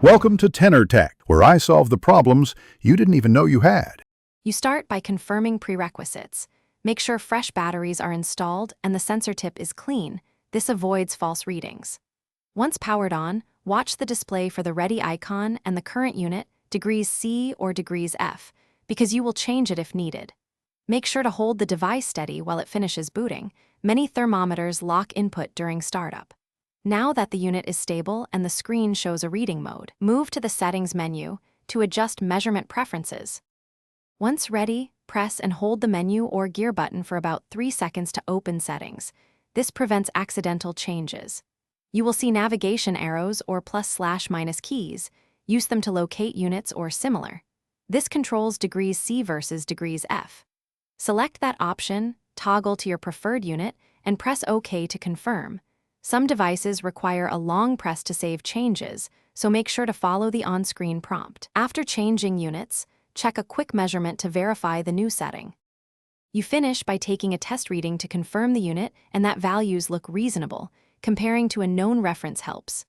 Welcome to Tenor Tech, where I solve the problems you didn't even know you had. You start by confirming prerequisites. Make sure fresh batteries are installed and the sensor tip is clean. This avoids false readings. Once powered on, watch the display for the ready icon and the current unit, degrees C or degrees F, because you will change it if needed. Make sure to hold the device steady while it finishes booting. Many thermometers lock input during startup. Now that the unit is stable and the screen shows a reading mode, move to the Settings menu to adjust measurement preferences. Once ready, press and hold the menu or gear button for about 3 seconds to open settings. This prevents accidental changes. You will see navigation arrows or +/- keys. Use them to locate units or similar. This controls degrees C versus degrees F. Select that option, toggle to your preferred unit, and press OK to confirm. Some devices require a long press to save changes, so make sure to follow the on-screen prompt. After changing units, check a quick measurement to verify the new setting. You finish by taking a test reading to confirm the unit and that values look reasonable. Comparing to a known reference helps.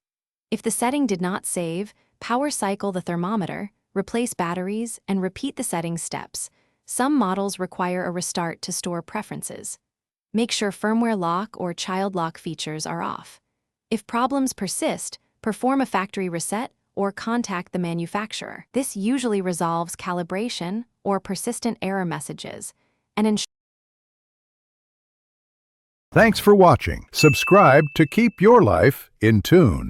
If the setting did not save, power cycle the thermometer, replace batteries, and repeat the settings steps. Some models require a restart to store preferences. Make sure firmware lock or child lock features are off. If problems persist, perform a factory reset or contact the manufacturer. This usually resolves calibration or persistent error messages and ensures. Thanks for watching. Subscribe to keep your life in tune.